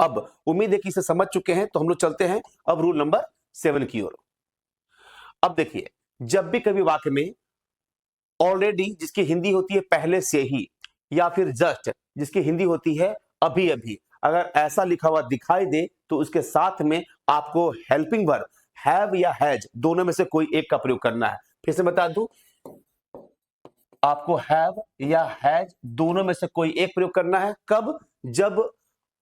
अब उम्मीद है कि इसे समझ चुके हैं, तो हम लोग चलते हैं अब रूल नंबर 7 की ओर। अब देखिए, जब भी कभी वाक्य में ऑलरेडी जिसकी हिंदी होती है पहले से ही, या फिर जस्ट जिसकी हिंदी होती है अभी अभी, अगर ऐसा लिखा हुआ दिखाई दे तो उसके साथ में आपको हेल्पिंग वर्ब हैव या हैज दोनों में से कोई एक का प्रयोग करना है। फिर से बता दूं, आपको हैव या हैज दोनों में से कोई एक प्रयोग करना है। कब? जब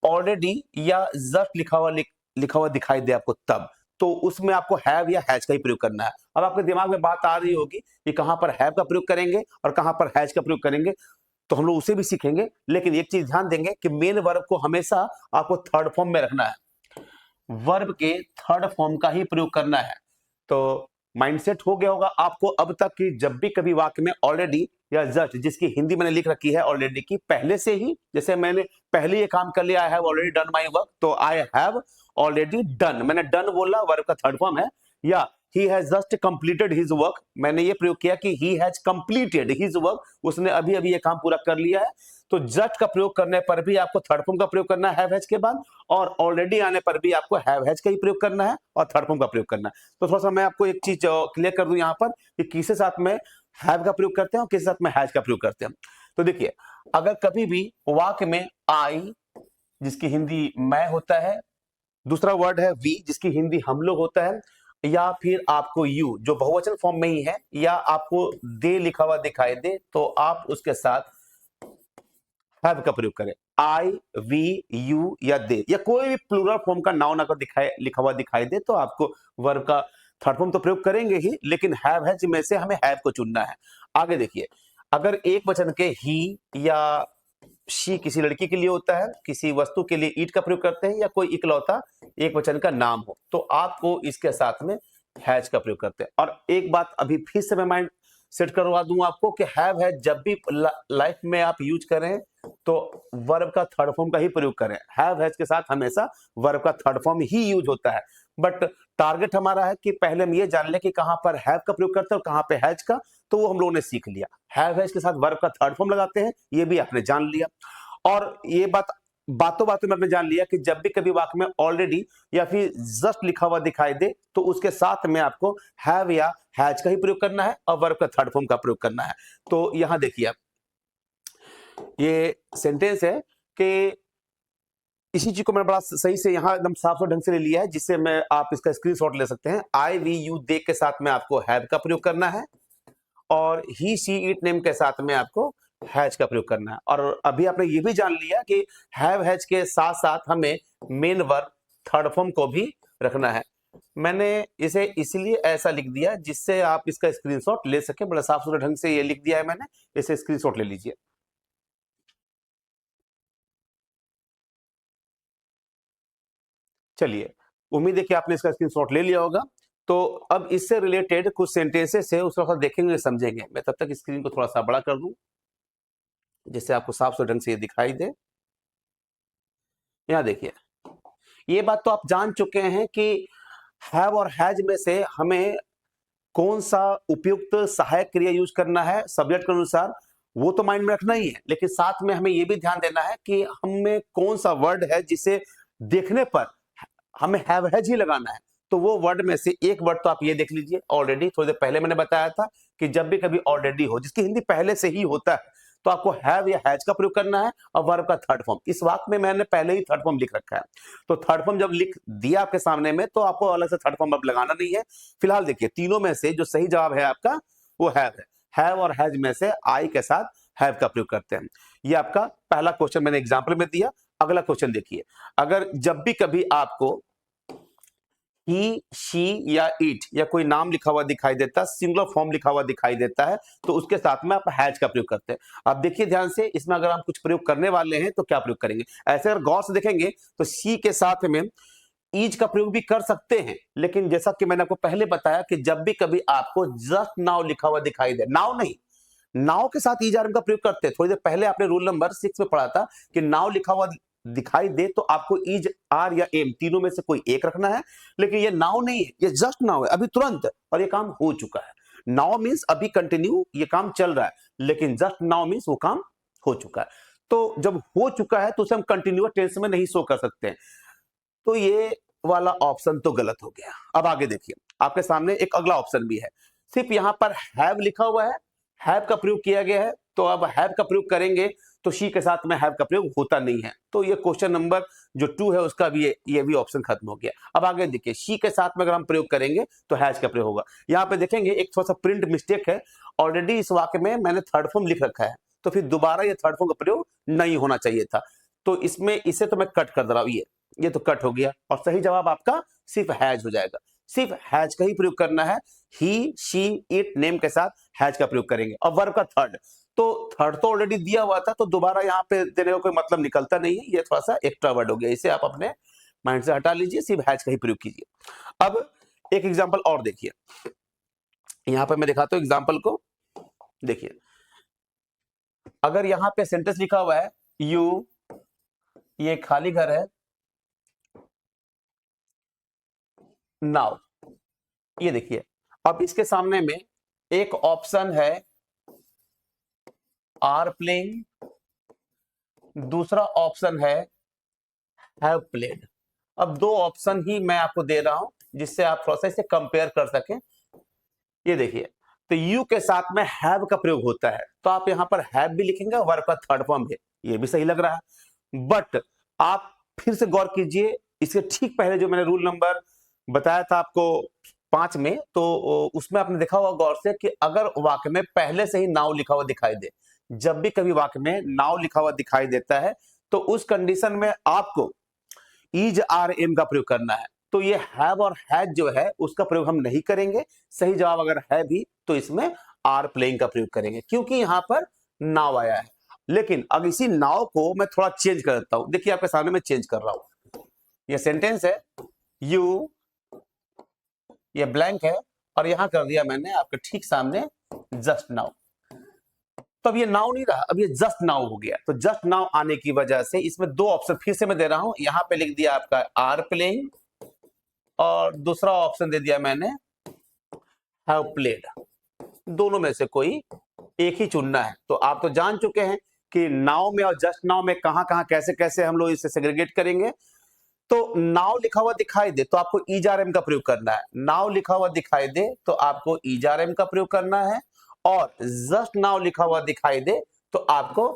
ऑलरेडी या जस्ट लिखा हुआ दिखाई दे आपको, तब तो उसमें आपको हैव या हैज का ही प्रयोग करना है। अब आपके दिमाग में बात आ रही होगी कि कहां पर हैव का प्रयोग करेंगे और कहां पर हैज का प्रयोग करेंगे, तो हम लोग उसे भी सीखेंगे। लेकिन एक चीज ध्यान देंगे कि मेन वर्ब को हमेशा आपको थर्ड फॉर्म में रखना है, वर्ब के थर्ड फॉर्म का ही प्रयोग करना है। तो माइंडसेट हो गया होगा आपको अब तक कि जब भी कभी वाक्य में ऑलरेडी या जस्ट जिसकी हिंदी मैंने लिख रखी है ऑलरेडी की पहले से ही, जैसे मैंने पहले ये काम कर लिया, I have already done my work, तो आई हैव ऑलरेडी डन, मैंने डन बोला, वर्ब का थर्ड फॉर्म है। या he has just completed his work, मैंने ये प्रयोग किया कि he has completed his work, उसने अभी अभी ये काम पूरा कर लिया है। तो जस्ट का प्रयोग करने पर भी आपको थर्ड फॉर्म का प्रयोग करना है हैव हैज के बाद, और ऑलरेडी आने पर भी आपको हैव हैज का ही प्रयोग करना है और थर्ड फॉर्म का प्रयोग करना है। तो थोड़ा सा मैं आपको एक चीज क्लियर कर दूं यहां पर कि किसके साथ में हैव का प्रयोग करते हैं और किसके साथ में हैज का प्रयोग करते हैं। तो देखिए, अगर कभी भी वाक्य में आई जिसकी हिंदी मैं होता है, दूसरा वर्ड है वी जिसकी हिंदी हम लोग होता है, या फिर आपको यू जो बहुवचन फॉर्म में ही है, या आपको दे लिखा हुआ दिखाई दे, तो आप उसके साथ हैव का प्रयोग करें। आई, वी, यू या दे, या कोई भी प्लूरल फॉर्म का नाउन अगर लिखा हुआ दिखाई दे तो आपको वर्ब का थर्ड फॉर्म तो प्रयोग करेंगे ही, लेकिन हैव हैज में से हमें हैव को चुनना है। आगे देखिए, अगर एक वचन के ही या शी किसी लड़की के लिए होता है, किसी वस्तु के लिए ईट का प्रयोग करते हैं, या कोई इकलौता एक वचन का नाम हो, तो आपको इसके साथ में हैज का प्रयोग करते हैं। और एक बात अभी फिर से मैं माइंड सेट करवा दूं आपको कि हैव हैज जब भी लाइफ में आप यूज करें तो वर्ब का थर्ड फॉर्म का ही प्रयोग करें। हैव हैज के साथ हमेशा वर्ब का थर्ड फॉर्म ही यूज होता है, बट टारगेट हमारा है कि पहले हम ये जान लें कि कहां पर हैव का प्रयोग करते हैं और कहां पे हैज का, तो वो हम लोगों ने सीख लिया। हैव हैज के साथ वर्ब का थर्ड फॉर्म लगाते हैं, ये भी आपने जान लिया। और ये बातों बातों में आपने जान लिया कि जब भी कभी वाक्य में ऑलरेडी या फिर जस्ट लिखा हुआ दिखाई दे तो उसके साथ में आपको हैव या हैज का ही प्रयोग करना है और वर्ब का थर्ड फॉर्म का प्रयोग करना है। तो यहां देखिए, आप ये सेंटेंस है कि इसी चीज को मैंने बड़ा सही से यहां एकदम साफ ढंग से ले लिया है, जिससे मैं आप इसका स्क्रीनशॉट ले सकते हैं। आई, वी, यू, दे के साथ में आपको हैव का प्रयोग करना है, और ही, शी, इट, नेम के साथ में आपको हैज का प्रयोग करना है। और अभी आपने ये भी जान लिया कि हैव हैज के साथ साथ हमें मेन वर्ब थर्ड फॉर्म को भी रखना है। मैंने इसे इसलिए ऐसा लिख दिया जिससे आप इसका स्क्रीनशॉट ले सके, बड़ा साफ सुथरे ढंग से ये लिख दिया है मैंने, इसे स्क्रीनशॉट ले लीजिए। चलिए, उम्मीद है कि आपने इसका स्क्रीनशॉट ले लिया होगा। तो अब इससे रिलेटेड कुछ सेंटेंसेस है, उसको देखेंगे समझेंगे। मैं तब तक स्क्रीन को थोड़ा सा बड़ा कर दूं जिससे आपको साफ सुथरे ढंग से ये दिखाई दे। यहां देखिए, ये बात तो आप जान चुके हैं कि हैव और हैज में से हमें कौन सा उपयुक्त सहायक क्रिया यूज करना है सब्जेक्ट के अनुसार, वो तो माइंड में रखना ही है, लेकिन साथ में हमें ये भी ध्यान देना है कि हमें कौन सा वर्ड है जिसे देखने पर हमें हैव हैज ही लगाना है। तो वो वर्ड में से एक वर्ड तो आप ये देख लीजिए, ऑलरेडी थोड़ी देर पहले मैंने बताया था कि जब भी कभी ऑलरेडी हो जिसकी हिंदी पहले से ही होता है तो आपको हैव या हैज का प्रयोग करना है, और वर्ब का थर्ड फॉर्म। इस वाक्य में मैंने पहले ही थर्ड फॉर्म लिख रखा है, तो थर्ड फॉर्म जब लिख दिया आपके सामने में तो आपको अलग से थर्ड फॉर्म अब लगाना नहीं है। फिलहाल देखिए, तीनों में से जो सही जवाब है आपका वो हैव है। हैव और हैज में से आई के साथ हैव का प्रयोग करते हैं। ये आपका पहला क्वेश्चन मैंने एग्जाम्पल में दिया। अगला क्वेश्चन देखिए, अगर जब भी कभी आपको ही, शी या इट या कोई नाम लिखा हुआ दिखाई देता है, सिंगुलर फॉर्म लिखा हुआ दिखाई देता है, तो उसके साथ में आप हैज का प्रयोग करते हैं। अब देखिए ध्यान से, इसमें अगर हम कुछ प्रयोग करने वाले हैं तो क्या प्रयोग करेंगे। ऐसे अगर गौर से देखेंगे तो शी के साथ में ईज का प्रयोग भी कर सकते हैं, लेकिन जैसा कि मैंने आपको पहले बताया कि जब भी कभी आपको जस्ट नाउ लिखा हुआ दिखाई दे, नाउ नहीं, नाउ के साथ ईज आर का प्रयोग करते हैं। थोड़ी देर पहले आपने रूल नंबर 6 में पढ़ा था कि नाउ लिखा हुआ दिखाई दे तो आपको ईज, आर या एम तीनों में से कोई एक रखना है, लेकिन ये नाउ नहीं है, ये जस्ट नाउ है, अभी तुरंत, और ये काम हो चुका है। नाउ मींस अभी कंटिन्यू, ये काम चल रहा है, लेकिन जस्ट नाउ मींस वो काम हो चुका है। तो जब हो चुका है तो उसे हम कंटिन्यूअस टेंस में नहीं शो कर सकते हैं। तो ये वाला ऑप्शन तो गलत हो गया। अब आगे देखिए, आपके सामने एक अगला ऑप्शन भी है, सिर्फ यहां पर हैव लिखा हुआ है, हैव का प्रयोग किया गया है, तो अब हैव का प्रयोग करेंगे तो शी के साथ में हैव का प्रयोग होता नहीं है। तो ये क्वेश्चन नंबर जो 2 है उसका भी ये भी ऑप्शन खत्म हो गया। अब आगे देखिए, शी के साथ में अगर हम प्रयोग करेंगे तो हैज का प्रयोग होगा। यहाँ पे देखेंगे एक थोड़ा सा प्रिंट मिस्टेक है, ऑलरेडी इस वाक्य में मैंने थर्ड फॉर्म लिख रखा है, तो फिर दोबारा ये थर्ड फॉर्म का प्रयोग नहीं होना चाहिए था। तो इसमें इसे तो मैं कट कर दे रहा हूं, ये तो कट हो गया और सही जवाब आपका सिर्फ हैज हो जाएगा। सिर्फ हैज का ही प्रयोग करना है, ही, शी, इट, नेम के साथ हैज का प्रयोग करेंगे। और वर्ब का थर्ड, तो थर्ड तो ऑलरेडी दिया हुआ था, तो दोबारा यहाँ पे देने का कोई मतलब निकलता नहीं है, ये थोड़ा सा एक्स्ट्रा वर्ड हो गया, इसे आप अपने माइंड से हटा लीजिए, सिर्फ हैज का ही प्रयोग कीजिए। अब एक एग्जाम्पल और देखिए, यहाँ पे मैं दिखाता हूँ एग्जाम्पल को। देखिए, अगर यहाँ पे सेंटेंस लिखा हुआ है यू, ये खाली घर है, नाउ, ये देखिए, अब इसके सामने में एक ऑप्शन है आर प्लेइंग, दूसरा ऑप्शन है हैव प्लेड। अब दो ऑप्शन ही मैं आपको दे रहा हूं जिससे आप थोड़ा सा इसे कंपेयर कर सकें। ये देखिए, तो यू के साथ में हैव का प्रयोग होता है, तो आप यहां पर हैव भी लिखेंगे, वर्ब का थर्ड फॉर्म है, ये भी सही लग रहा है। बट आप फिर से गौर कीजिए, इसके ठीक पहले जो मैंने रूल नंबर बताया था आपको 5 में, तो उसमें आपने देखा होगा गौर से कि अगर वाक्य में पहले से ही नाउ लिखा हुआ दिखाई दे, जब भी कभी वाक्य में नाउ लिखा हुआ दिखाई देता है तो उस कंडीशन में आपको इज आर एम का प्रयोग करना है। तो ये हैव और हैज जो है उसका प्रयोग हम नहीं करेंगे। सही जवाब अगर है भी तो इसमें आर प्लेइंग का प्रयोग करेंगे, क्योंकि यहां पर नाउ आया है। लेकिन अब इसी नाउ को मैं थोड़ा चेंज कर देता हूं। देखिए, आपके सामने मैं चेंज कर रहा हूं, ये सेंटेंस है यू, ये ब्लैंक है, और यहां कर दिया मैंने आपके ठीक सामने जस्ट नाउ। तो अब ये नाउ नहीं रहा, अब ये जस्ट नाउ हो गया। तो जस्ट नाउ आने की वजह से इसमें दो ऑप्शन फिर से मैं दे रहा हूं, यहां पे लिख दिया आपका आर प्लेइंग और दूसरा ऑप्शन दे दिया मैंने हैव प्लेड। दोनों में से कोई एक ही चुनना है। तो आप तो जान चुके हैं कि नाउ में और जस्ट नाउ में कहां कहां कैसे कैसे हम लोग इसे सेग्रीगेट करेंगे। तो नाउ लिखा हुआ दिखाई दे तो आपको ईजारएम का प्रयोग करना है, नाउ लिखा हुआ दिखाई दे तो आपको ईजारएम का प्रयोग करना है, और जस्ट नाउ लिखा हुआ दिखाई दे तो आपको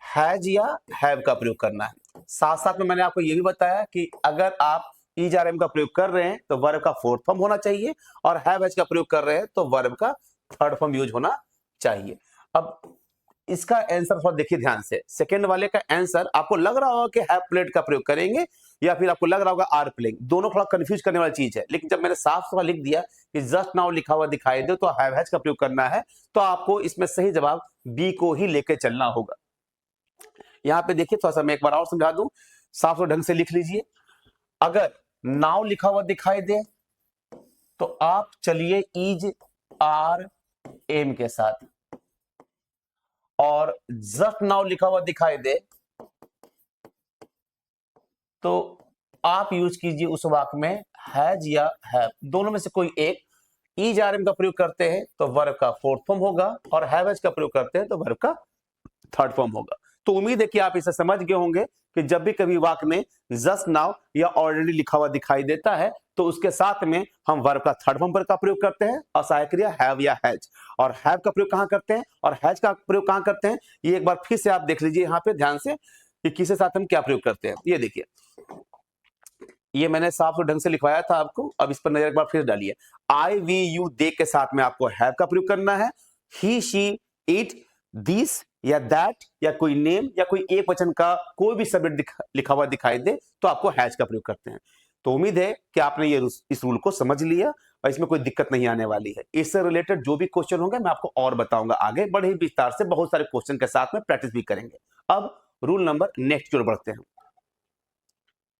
हैज या हैव का प्रयोग करना है। साथ साथ में मैंने आपको यह भी बताया कि अगर आप ईजारएम का प्रयोग कर रहे हैं तो वर्ब का फोर्थ फॉर्म होना चाहिए, और हैव हैज का प्रयोग कर रहे हैं तो वर्ब का थर्ड फॉर्म यूज होना चाहिए। अब इसका आंसर थोड़ा देखिए ध्यान से, सेकंड वाले का आंसर आपको लग रहा होगा कि हैव प्लेड का प्रयोग करेंगे या फिर आपको लग रहा होगा आर प्लेइंग, दोनों थोड़ा कंफ्यूज करने वाली चीज है। लेकिन जब मैंने साफ साफ लिख दिया कि जस्ट नाउ लिखा हुआ दिखाई दे तो हैव हैज का प्रयोग करना है, तो आपको इसमें सही जवाब बी को ही लेके चलना होगा। यहां पे देखिए, थोड़ा सा मैं एक बार और समझा दूं, साफ ढंग से लिख लीजिए। अगर नाउ लिखा हुआ दिखाई दे तो आप चलिए इज आर एम के साथ, और जस्ट नाउ लिखा हुआ दिखाई दे तो आप यूज कीजिए उस वाक्य में हैज या हैव, दोनों में से कोई एक। इज आर एम का प्रयोग करते हैं तो वर्ब का फोर्थ फॉर्म होगा, और हैव हैज का प्रयोग करते हैं तो वर्ब का थर्ड फॉर्म होगा। तो उम्मीद है कि आप इसे समझ गए होंगे कि जब भी कभी वाक्य में जस्ट नाउ या ऑलरेडी लिखा हुआ दिखाई देता है तो उसके साथ में हम वर्ब का थर्ड फॉर्म का प्रयोग करते हैं, और सहायक क्रिया हैव या हैज। और हैव का प्रयोग कहां करते हैं और हैज का प्रयोग कहां करते हैं, ये एक बार फिर से आप देख लीजिए यहां पे ध्यान से कि किसके साथ हम क्या प्रयोग करते हैं। ये देखिए, ये मैंने साफ ढंग से लिखवाया था आपको, अब इस पर नजर एक बार फिर डालिए। आई, वी, यू, दे के साथ में आपको हैव का प्रयोग करना है। ही, शी, इट, दिस या दैट या कोई नेम या कोई एक वचन का कोई भी शब्द लिखा हुआ दिखाई दे तो आपको हैज का प्रयोग करते हैं। तो उम्मीद है कि आपने ये इस रूल को समझ लिया और इसमें कोई दिक्कत नहीं आने वाली है। इससे रिलेटेड जो भी क्वेश्चन होंगे मैं आपको और बताऊंगा आगे, बड़े ही विस्तार से बहुत सारे क्वेश्चन के साथ में प्रैक्टिस भी करेंगे। अब रूल नंबर नेक्स्ट की ओर बढ़ते हैं।